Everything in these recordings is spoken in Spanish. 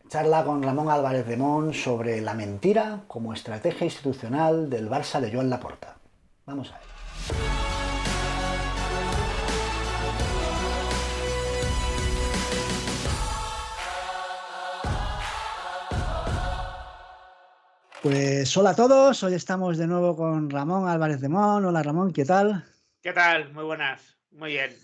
Charla con Ramón Álvarez de Mon sobre la mentira como estrategia institucional del Barça de Joan Laporta. Vamos a ver. Pues hola a todos, hoy estamos de nuevo con Ramón Álvarez de Mon. Hola Ramón, ¿qué tal? ¿Qué tal? Muy buenas. Muy bien.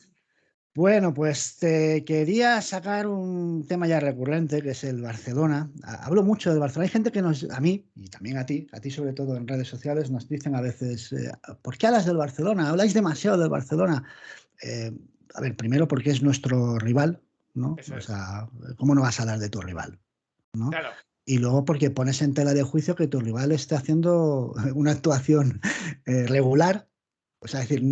Bueno, pues te quería sacar un tema ya recurrente, que es el Barcelona. Hablo mucho del Barcelona. Hay gente que a mí, y también a ti sobre todo en redes sociales, nos dicen a veces, ¿por qué hablas del Barcelona? Habláis demasiado del Barcelona. Eh, a ver, primero porque es nuestro rival, ¿no? Eso O es. sea, ¿cómo no vas a hablar de tu rival? ¿No? Claro. Y luego porque pones en tela de juicio que tu rival esté haciendo una actuación regular, o sea, es decir,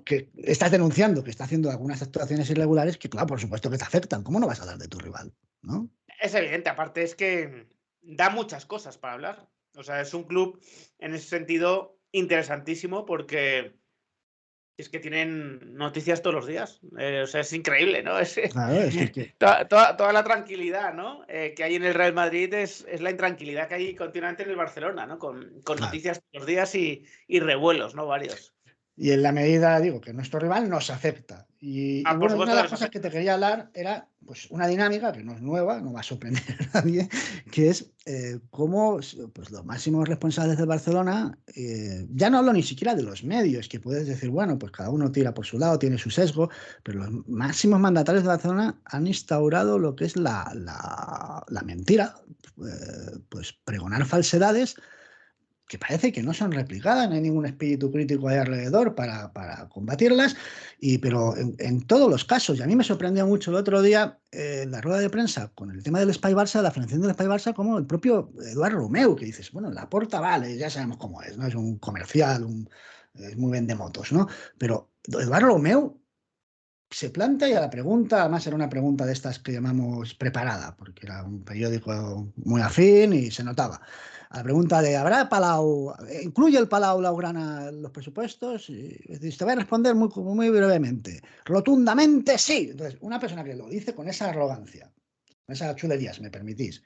que estás denunciando que está haciendo algunas actuaciones irregulares que, claro, por supuesto que te afectan. ¿Cómo no vas a hablar de tu rival? ¿No? Es evidente. Aparte es que da muchas cosas para hablar. O sea, es un club en ese sentido interesantísimo porque es que tienen noticias todos los días. O sea, es increíble, ¿no? Claro, es que Toda la tranquilidad, ¿no? Que hay en el Real Madrid es la intranquilidad que hay continuamente en el Barcelona, ¿no? Con claro. noticias todos los días y revuelos, ¿no? Varios. Y en la medida, digo, que nuestro rival nos acepta. Y Por bueno, y una supuesto de que las les cosas que te afecta. quería hablar era pues una dinámica que no es nueva, no va a sorprender a nadie, que es cómo pues, los máximos responsables del Barcelona, ya no hablo ni siquiera de los medios, que puedes decir, bueno, pues cada uno tira por su lado, tiene su sesgo, pero los máximos mandatarios de Barcelona han instaurado lo que es la mentira, pues pregonar falsedades que parece que no son replicadas, no hay ningún espíritu crítico ahí alrededor para combatirlas, pero en todos los casos, y a mí me sorprendió mucho el otro día en la rueda de prensa con el tema del Espai Barça, la financiación del Espai Barça, como el propio Eduard Romeu, que dices, bueno, Laporta vale, ya sabemos cómo es, ¿no? Es un comercial, es muy vendemotos, ¿no? Pero Eduard Romeu se planta y a la pregunta, además era una pregunta de estas que llamamos preparada, porque era un periódico muy afín y se notaba. A la pregunta de ¿habrá Palau, incluye el Palau Blaugrana en los presupuestos? Y te voy a responder muy brevemente. Rotundamente sí. Entonces, una persona que lo dice con esa arrogancia, con esa chulería, si me permitís,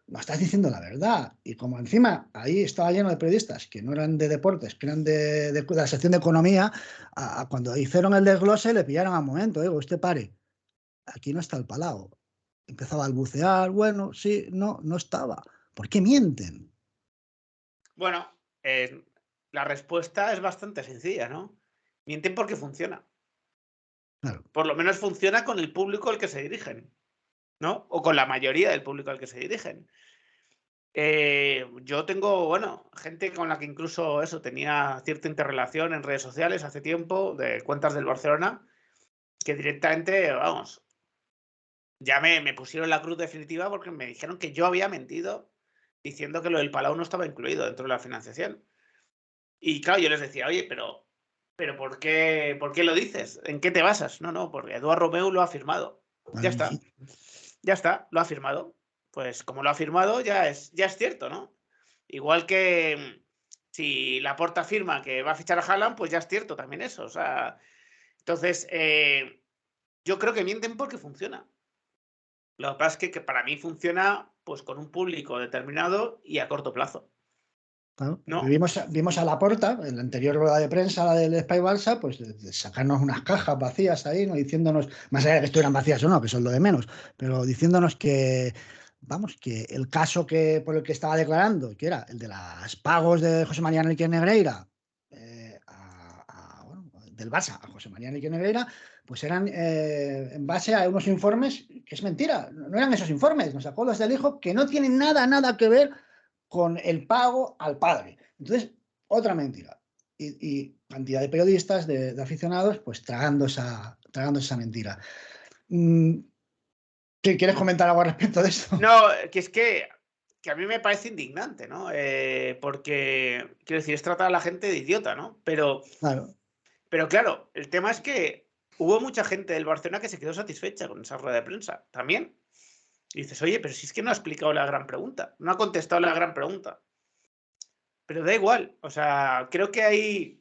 no estás diciendo la verdad. Y como encima ahí estaba lleno de periodistas que no eran de deportes, que eran de la sección de economía, cuando hicieron el desglose le pillaron al momento. Digo, usted pare, aquí no está el Palau. Empezaba a balbucear, bueno, sí, no, no estaba. ¿Por qué mienten? Bueno, la respuesta es bastante sencilla, ¿no? Mienten porque funciona. Claro, Por lo menos funciona con el público al que se dirigen, ¿no? O con la mayoría del público al que se dirigen. Yo tengo, bueno, gente con la que incluso eso tenía cierta interrelación en redes sociales hace tiempo, de cuentas del Barcelona, que directamente, vamos, ya me pusieron la cruz definitiva porque me dijeron que yo había mentido diciendo que lo del Palau no estaba incluido dentro de la financiación. Y claro, yo les decía, oye, pero ¿por qué lo dices? ¿En qué te basas? No, no, porque Eduard Romeu lo ha firmado. Ya vale, está, ya está, lo ha firmado. Pues como lo ha firmado, ya es cierto, ¿no? Igual que si Laporta firma que va a fichar a Haaland, pues ya es cierto también eso. O sea, entonces, yo creo que mienten porque funciona. Lo que pasa es que para mí funciona pues con un público determinado y a corto plazo, claro. ¿no? Vimos a Laporta, en la anterior rueda de prensa, la del Espai Barça, pues de sacarnos unas cajas vacías ahí, ¿no? Diciéndonos, más allá de que estuvieran vacías o no, que eso es lo de menos, pero diciéndonos que, vamos, que el caso por el que estaba declarando, que era el de los pagos de José María Enrique Negreira, bueno, del Barça a José María Enrique Negreira, pues eran en base a unos informes, que es mentira, no eran esos informes, nos sacó los del hijo, que no tienen nada que ver con el pago al padre. Entonces, otra mentira. Y cantidad de periodistas, de aficionados, pues tragando esa mentira. ¿Quieres comentar algo al respecto de esto? No, que a mí me parece indignante, ¿no? Porque, quiero decir, es tratar a la gente de idiota, ¿no? Claro, Pero claro, el tema es que hubo mucha gente del Barcelona que se quedó satisfecha con esa rueda de prensa, también. Y dices, oye, pero si es que no ha explicado la gran pregunta, no ha contestado la gran pregunta. Pero da igual, o sea, creo que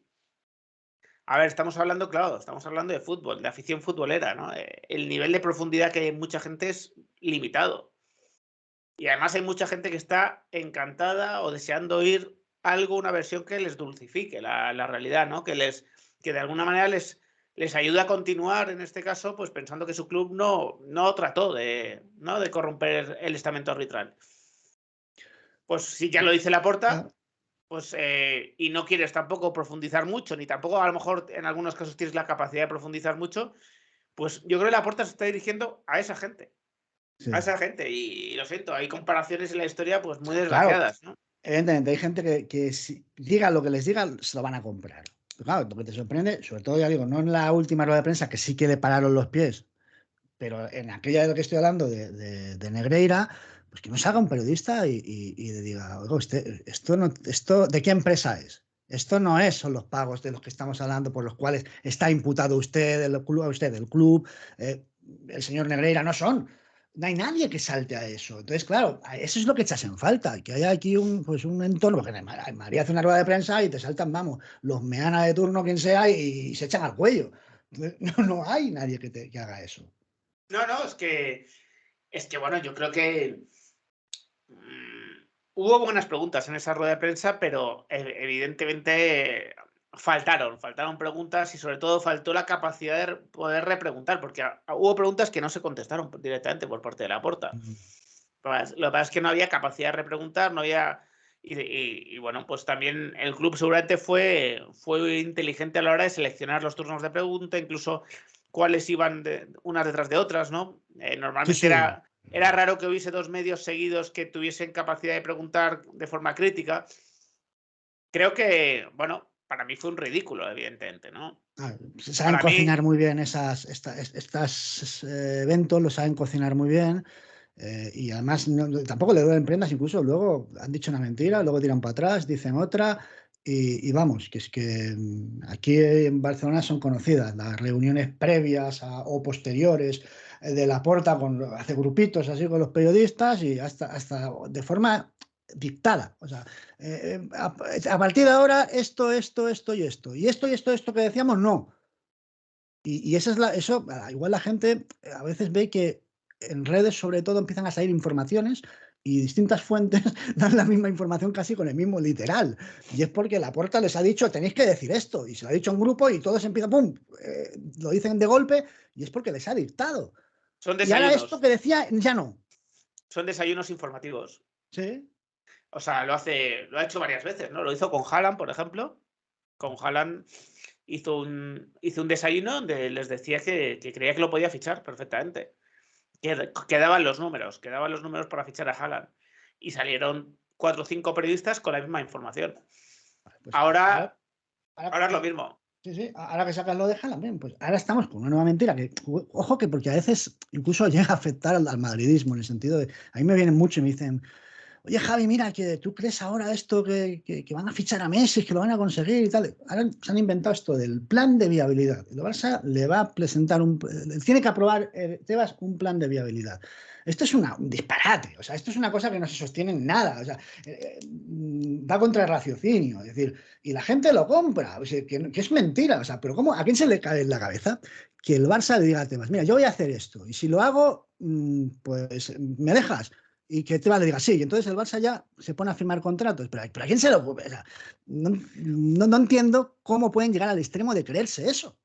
A ver, estamos hablando, claro, estamos hablando de fútbol, de afición futbolera, ¿no? El nivel de profundidad que hay en mucha gente es limitado. Y además hay mucha gente que está encantada o deseando oír algo, una versión que les dulcifique la realidad, ¿no? Que de alguna manera les ayude a continuar, en este caso, pues pensando que su club no trató ¿no? de corromper el estamento arbitral. Pues si ya lo dice Laporta, pues y no quieres tampoco profundizar mucho, ni tampoco a lo mejor en algunos casos tienes la capacidad de profundizar mucho, pues yo creo que Laporta se está dirigiendo a esa gente. Sí. A esa gente, y lo siento, hay comparaciones en la historia pues muy Claro, desgraciadas, ¿no? evidentemente hay gente que si diga lo que les diga, se lo van a comprar. Pero claro, lo que te sorprende, sobre todo ya digo, no en la última rueda de prensa, que sí que le pararon los pies, pero en aquella de lo que estoy hablando de Negreira, pues que no salga un periodista y le diga, oiga, usted, esto, ¿de qué empresa es? Esto no son los pagos de los que estamos hablando, por los cuales está imputado usted, el club, el señor Negreira, no son. No hay nadie que salte a eso. Entonces, claro, eso es lo que echas en falta, que haya aquí pues un entorno, porque María hace una rueda de prensa y te saltan, vamos, los meana de turno, quien sea, y se echan al cuello. Entonces, no hay nadie que haga eso. No, es que bueno, yo creo que hubo buenas preguntas en esa rueda de prensa, pero evidentemente faltaron preguntas y sobre todo faltó la capacidad de poder repreguntar, porque hubo preguntas que no se contestaron directamente por parte de Laporta. Lo que pasa es que no había capacidad de repreguntar, no había... Y bueno, pues también el club seguramente fue inteligente a la hora de seleccionar los turnos de pregunta, incluso cuáles iban unas detrás de otras, ¿no? Normalmente Sí, sí. era raro que hubiese dos medios seguidos que tuviesen capacidad de preguntar de forma crítica. Creo que, bueno, para mí fue un ridículo, evidentemente, ¿no? Saben Para cocinar mí, muy bien estos eventos, lo saben cocinar muy bien. Y además tampoco le duelen prendas, incluso luego han dicho una mentira, luego tiran para atrás, dicen otra. Y vamos, que es que aquí en Barcelona son conocidas las reuniones previas o posteriores de Laporta, hace grupitos así con los periodistas y hasta de forma dictada. O sea, a partir de ahora esto y esto. Y esto que decíamos, no. Y esa eso, igual la gente a veces ve que en redes sobre todo empiezan a salir informaciones y distintas fuentes dan la misma información casi con el mismo literal. Y es porque Laporta les ha dicho, tenéis que decir esto. Y se lo ha dicho a un grupo y todos empiezan, ¡pum! Lo dicen de golpe y es porque les ha dictado. son Y ahora esto desayunos, que decía, ya no. son desayunos informativos. Sí, O sea, lo ha hecho varias veces, ¿no? Lo hizo con Haaland, por ejemplo. Con Haaland hizo un desayuno donde les decía que creía que lo podía fichar perfectamente. Quedaban los números para fichar a Haaland. Y salieron 4 o 5 periodistas con la misma información. pues Ahora ahora es lo mismo. sí, sí, ahora que sacas lo de Haaland, bien, pues ahora estamos con una nueva mentira que, ojo, que porque a veces incluso llega a afectar al madridismo, en el sentido de, a mí me vienen mucho y me dicen, oye Javi, mira, que tú crees ahora esto que van a fichar a Messi, que lo van a conseguir y tal. Ahora se han inventado esto del plan de viabilidad. El Barça le va a presentar tiene que aprobar Tebas un plan de viabilidad. Esto es un disparate, o sea, esto es una cosa que no se sostiene en nada, o sea, va contra el raciocinio, es decir, y la gente lo compra, o sea, que es mentira, o sea, pero ¿cómo? ¿A quién se le cae en la cabeza que el Barça le diga a Tebas, mira, yo voy a hacer esto, y si lo hago, pues me dejas? Y que Tebas le diga sí, y entonces el Barça ya se pone a firmar contratos, pero ¿a quién se lo ocurre? O sea, no entiendo cómo pueden llegar al extremo de creerse eso.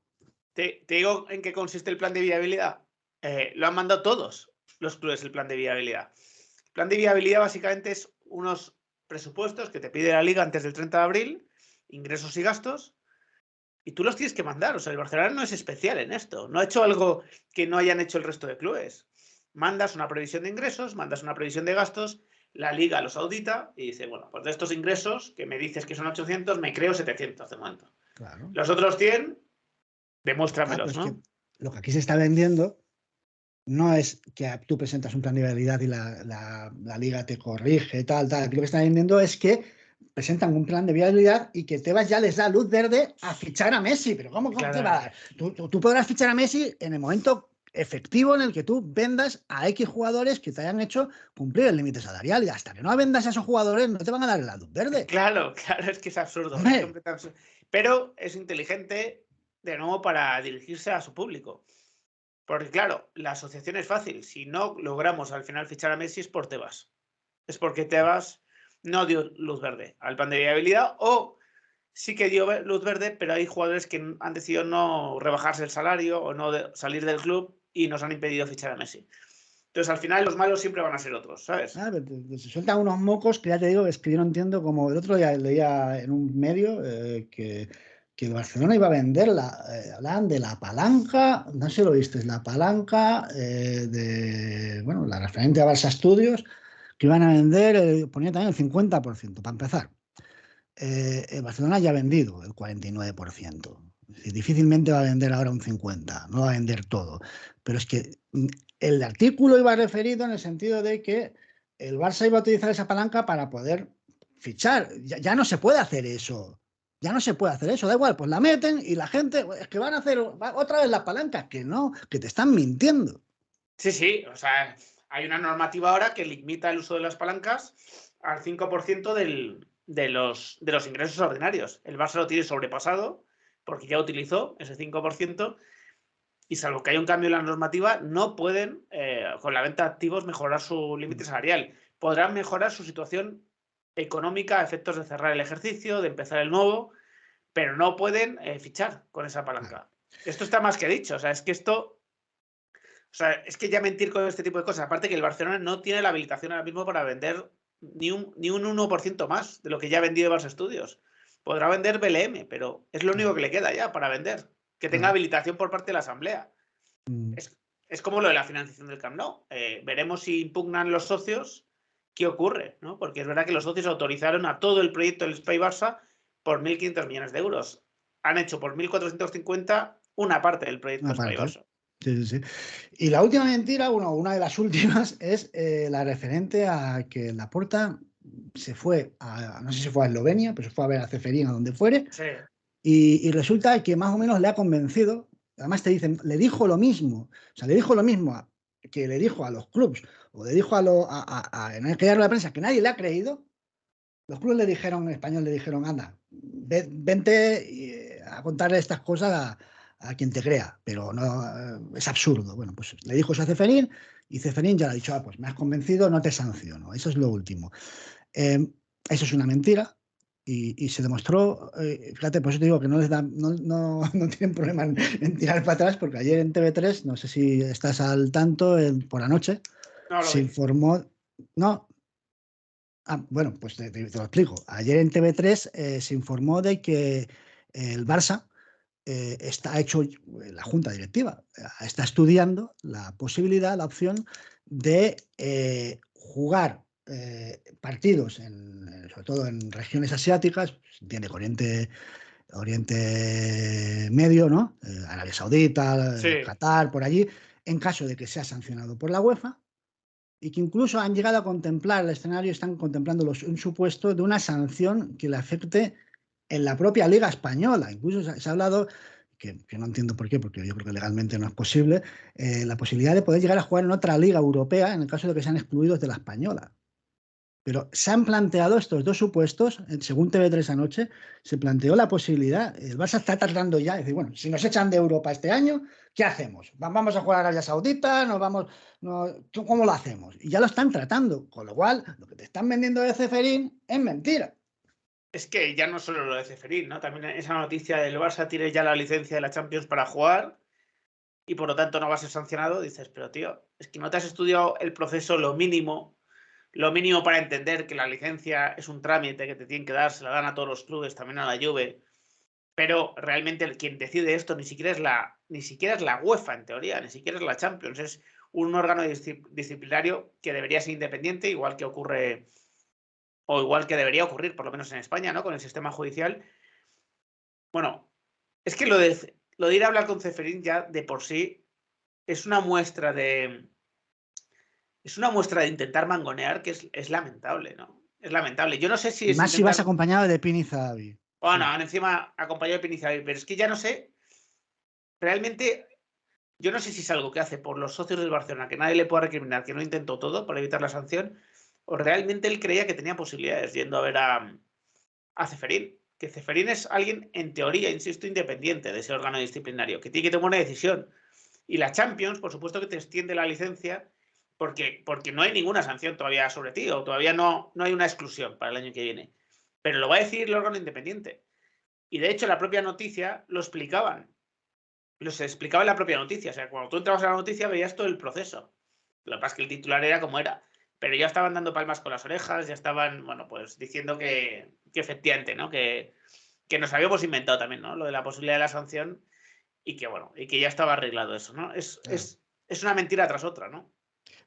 Te digo en qué consiste el plan de viabilidad. Lo han mandado todos los clubes el plan de viabilidad. El plan de viabilidad básicamente es unos presupuestos que te pide la liga antes del 30 de abril, ingresos y gastos, y tú los tienes que mandar. O sea, el Barcelona no es especial en esto. No ha hecho algo que no hayan hecho el resto de clubes. Mandas una previsión de ingresos, mandas una previsión de gastos, la liga los audita y dice, bueno, pues de estos ingresos que me dices que son 800, me creo 700 de momento. Claro. Los otros 100, Claro, demuéstramelos, es que ¿no? lo que aquí se está vendiendo no es que tú presentas un plan de viabilidad y la liga te corrige, tal. Aquí lo que están vendiendo es que presentan un plan de viabilidad y que Tebas ya les da luz verde a fichar a Messi. Pero ¿cómo te va a dar? Tú podrás fichar a Messi en el momento efectivo en el que tú vendas a X jugadores que te hayan hecho cumplir el límite salarial. Y hasta que no vendas a esos jugadores no te van a dar la luz verde. Claro, es que es absurdo, es Hombre, completamente absurdo. Pero es inteligente de nuevo para dirigirse a su público. Porque claro, la asociación es fácil. Si no logramos al final fichar a Messi es por Tebas. Es porque Tebas no dio luz verde al plan de viabilidad, o sí que dio luz verde, pero hay jugadores que han decidido no rebajarse el salario o no salir del club y nos han impedido fichar a Messi. Entonces, al final, los malos siempre van a ser otros, ¿sabes? Pero se sueltan unos mocos que ya te digo, es que yo no entiendo, como el otro día leía en un medio que el Barcelona iba a venderla, hablaban de la palanca, no sé si lo viste, la palanca bueno, la referente a Barça Studios, que iban a vender, ponía también el 50%, para empezar. El Barcelona ya ha vendido el 49%. Es decir, difícilmente va a vender ahora un 50%, no va a vender todo. Pero es que el artículo iba referido en el sentido de que el Barça iba a utilizar esa palanca para poder fichar. Ya no se puede hacer eso. Ya no se puede hacer eso. Da igual, pues la meten y la gente, es que van a hacer otra vez las palancas. Que no, que te están mintiendo. Sí, o sea, hay una normativa ahora que limita el uso de las palancas al 5% de los ingresos ordinarios. El Barça lo tiene sobrepasado porque ya utilizó ese 5%, y salvo que haya un cambio en la normativa, no pueden, con la venta de activos, mejorar su límite salarial. Podrán mejorar su situación económica a efectos de cerrar el ejercicio, de empezar el nuevo, pero no pueden fichar con esa palanca. Esto está más que dicho. O sea, es que ya mentir con este tipo de cosas. Aparte que el Barcelona no tiene la habilitación ahora mismo para vender ni un 1% más de lo que ya ha vendido Barça Studios. Podrá vender BLM, pero es lo único que le queda ya para vender. Que tenga habilitación por parte de la Asamblea. Es como lo de la financiación del Camp Nou. Veremos si impugnan los socios qué ocurre, ¿no? Porque es verdad que los socios autorizaron a todo el proyecto del Espai Barça por 1.500 millones de euros. Han hecho por 1.450 una parte del proyecto Espai Barça. Sí. Y la última mentira, una de las últimas, es la referente a que Laporta se fue no sé si fue a Eslovenia, pero se fue a ver a Ceferín, a donde fuere, Sí. y resulta que más o menos le ha convencido. Además te dicen, le dijo lo mismo, o sea, le dijo lo mismo que le dijo a los clubs, o le dijo en aquella rueda de prensa, que nadie le ha creído. Los clubes le dijeron, en español le dijeron, anda, vente a contarle estas cosas a quien te crea, pero no, es absurdo. Bueno, pues le dijo eso a Ceferín, y Ceferín ya le ha dicho, pues me has convencido, no te sanciono. Eso es lo último. Eso es una mentira, y se demostró, fíjate, por eso te digo que no les da, no tienen problema en tirar para atrás, porque ayer en TV3, no sé si estás al tanto, por la noche, No, se informó, no. Bueno, pues te lo explico. Ayer en TV3 se informó de que el Barça está hecho, la junta directiva está estudiando la posibilidad, la opción de jugar partidos, sobre todo en regiones asiáticas, entiende, Oriente Medio, ¿no? Arabia Saudita, sí. Qatar, por allí, en caso de que sea sancionado por la UEFA. Y que incluso han llegado a contemplar el escenario, están contemplando un supuesto de una sanción que le afecte en la propia Liga Española. Incluso se ha hablado, que no entiendo por qué, porque yo creo que legalmente no es posible, la posibilidad de poder llegar a jugar en otra liga europea en el caso de que sean excluidos de la española. Pero se han planteado estos dos supuestos, según TV3 anoche, se planteó la posibilidad, el Barça está tratando ya, de decir, bueno, si nos echan de Europa este año, ¿qué hacemos? ¿Vamos a jugar a Arabia Saudita? ¿Cómo lo hacemos? Y ya lo están tratando, con lo cual, lo que te están vendiendo de Ceferín es mentira. Es que ya no solo lo de Ceferín, ¿no? También esa noticia del Barça tiene ya la licencia de la Champions para jugar y por lo tanto no va a ser sancionado. Dices, pero tío, es que no te has estudiado el proceso lo mínimo para entender que la licencia es un trámite que te tienen que dar, se la dan a todos los clubes, también a la Juve, pero realmente quien decide esto ni siquiera es la UEFA, en teoría, ni siquiera es la Champions, es un órgano disciplinario que debería ser independiente, igual que ocurre, o igual que debería ocurrir, por lo menos en España, ¿no? Con el sistema judicial. Bueno, es que lo de ir a hablar con Ceferín ya de por sí es una muestra de intentar mangonear que es lamentable, ¿no? Es lamentable. Yo no sé si Y es más si vas intentar... acompañado de Pini Zahavi. Bueno, Sí. encima acompañado de Pinizabal, pero es que ya no sé, realmente, yo no sé si es algo que hace por los socios del Barcelona, que nadie le pueda recriminar, que no intentó todo para evitar la sanción, o realmente él creía que tenía posibilidades yendo a ver a Ceferín, que Ceferín es alguien, en teoría, insisto, independiente de ese órgano disciplinario, que tiene que tomar una decisión. Y la Champions, por supuesto que te extiende la licencia porque no hay ninguna sanción todavía sobre ti, o todavía no hay una exclusión para el año que viene. Pero lo va a decidir el órgano independiente. Y de hecho, la propia noticia lo explicaban. Se explicaba en la propia noticia. O sea, cuando tú entrabas a la noticia veías todo el proceso. Lo que pasa es que el titular era como era. Pero ya estaban dando palmas con las orejas, ya estaban, bueno, pues diciendo que efectivamente, ¿no? Que nos habíamos inventado también, ¿no? Lo de la posibilidad de la sanción y que, bueno, y que ya estaba arreglado eso, ¿no? Es una mentira tras otra, ¿no?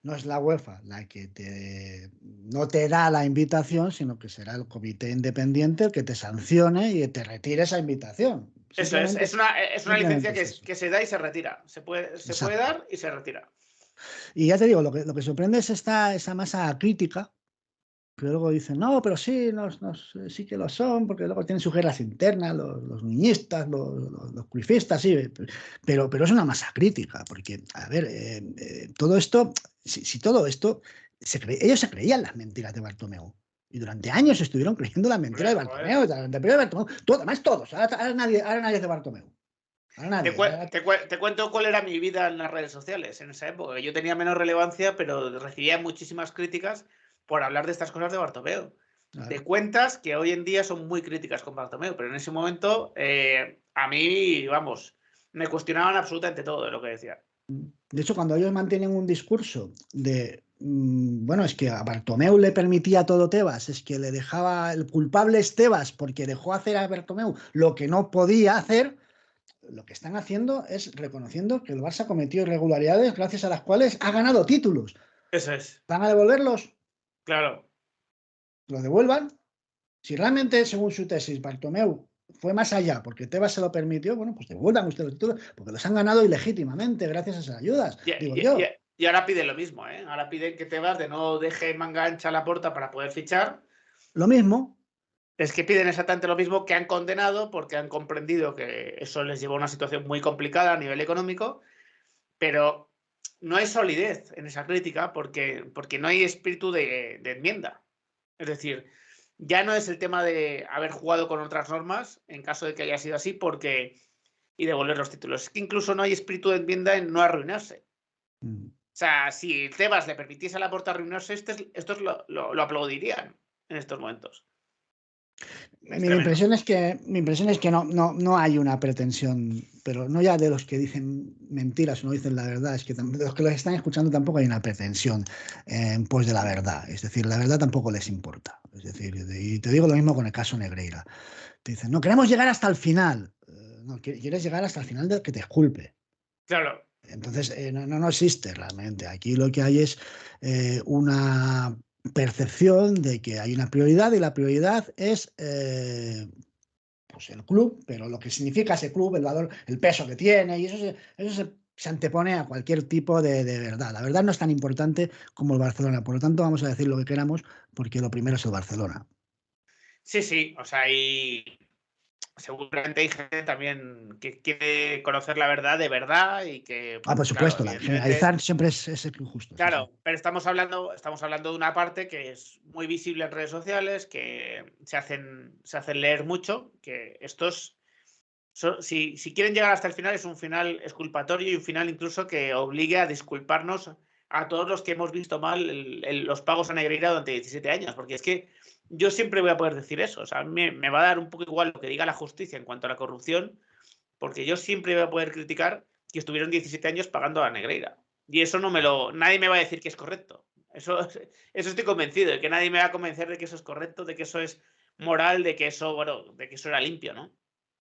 No es la UEFA la que no te da la invitación, sino que será el comité independiente el que te sancione y te retire esa invitación. Eso es una licencia que se da y se retira. Se puede dar y se retira. Y ya te digo, lo que sorprende es esa masa crítica, que luego dicen, no, pero sí, sí que lo son, porque luego tienen sus guerras internas, los niñistas, los cruifistas, sí, pero es una masa crítica, porque, a ver, todo esto, si todo esto, ellos se creían las mentiras de Bartomeu. Y durante años estuvieron creyendo las mentiras de Bartomeu, además todos, ahora nadie es de Bartomeu. Te cuento cuál era mi vida en las redes sociales en esa época. Yo tenía menos relevancia, pero recibía muchísimas críticas por hablar de estas cosas de Bartomeu. Claro. De cuentas que hoy en día son muy críticas con Bartomeu, pero en ese momento a mí, vamos, me cuestionaban absolutamente todo de lo que decía. De hecho, cuando ellos mantienen un discurso de, bueno, es que a Bartomeu le permitía todo Tebas, es que le dejaba, el culpable es Tebas porque dejó hacer a Bartomeu lo que no podía hacer, lo que están haciendo es reconociendo que el Barça cometió irregularidades gracias a las cuales ha ganado títulos. Eso es. ¿Van a devolverlos? Claro. Lo devuelvan. Si realmente, según su tesis, Bartomeu fue más allá porque Tebas se lo permitió, bueno, pues devuelvan ustedes los títulos porque los han ganado ilegítimamente gracias a esas ayudas. Y ahora piden lo mismo, ¿eh? Ahora piden que Tebas de no deje manga ancha la puerta para poder fichar. Lo mismo. Es que piden exactamente lo mismo que han condenado porque han comprendido que eso les lleva a una situación muy complicada a nivel económico, pero no hay solidez en esa crítica porque no hay espíritu de enmienda. Es decir, ya no es el tema de haber jugado con otras normas, en caso de que haya sido así, y devolver los títulos. Es que incluso no hay espíritu de enmienda en no arruinarse. O sea, si Tebas le permitiese a Laporta arruinarse, estos lo aplaudirían en estos momentos. Mi impresión es que no hay una pretensión, pero no ya de los que dicen mentiras o no dicen la verdad, es que de los que los están escuchando tampoco hay una pretensión pues de la verdad. Es decir, la verdad tampoco les importa. Es decir, y te digo lo mismo con el caso Negreira. Te dicen, no, queremos llegar hasta el final. No, quieres llegar hasta el final de que te exculpe. Claro. Entonces, no existe realmente. Aquí lo que hay es una percepción de que hay una prioridad y la prioridad es pues el club, pero lo que significa ese club, el valor, el peso que tiene, y eso se antepone a cualquier tipo de verdad. La verdad no es tan importante como el Barcelona, por lo tanto vamos a decir lo que queramos, porque lo primero es el Barcelona. Sí, o sea, seguramente hay gente también que quiere conocer la verdad de verdad y que... por supuesto, claro, generalizar siempre es injusto. Claro, sí. Pero estamos hablando de una parte que es muy visible en redes sociales, que se hacen leer mucho, que estos, si quieren llegar hasta el final, es un final exculpatorio y un final incluso que obligue a disculparnos a todos los que hemos visto mal los pagos a Negreira durante 17 años, porque es que yo siempre voy a poder decir eso. O sea, me va a dar un poco igual lo que diga la justicia en cuanto a la corrupción, porque yo siempre voy a poder criticar que estuvieron 17 años pagando a Negreira. Y eso nadie me va a decir que es correcto. Eso estoy convencido, de que nadie me va a convencer de que eso es correcto, de que eso es moral, de que eso era limpio, ¿no?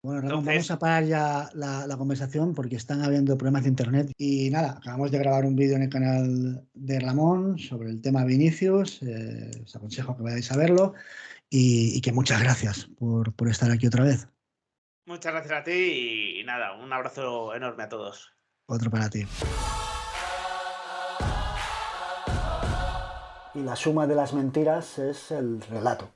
Bueno, Ramón, vamos a parar ya la conversación porque están habiendo problemas de internet. Y nada, acabamos de grabar un vídeo en el canal de Ramón sobre el tema Vinicius. Os aconsejo que vayáis a verlo y que muchas gracias por estar aquí otra vez. Muchas gracias a ti y nada, un abrazo enorme a todos. Otro para ti. Y la suma de las mentiras es el relato.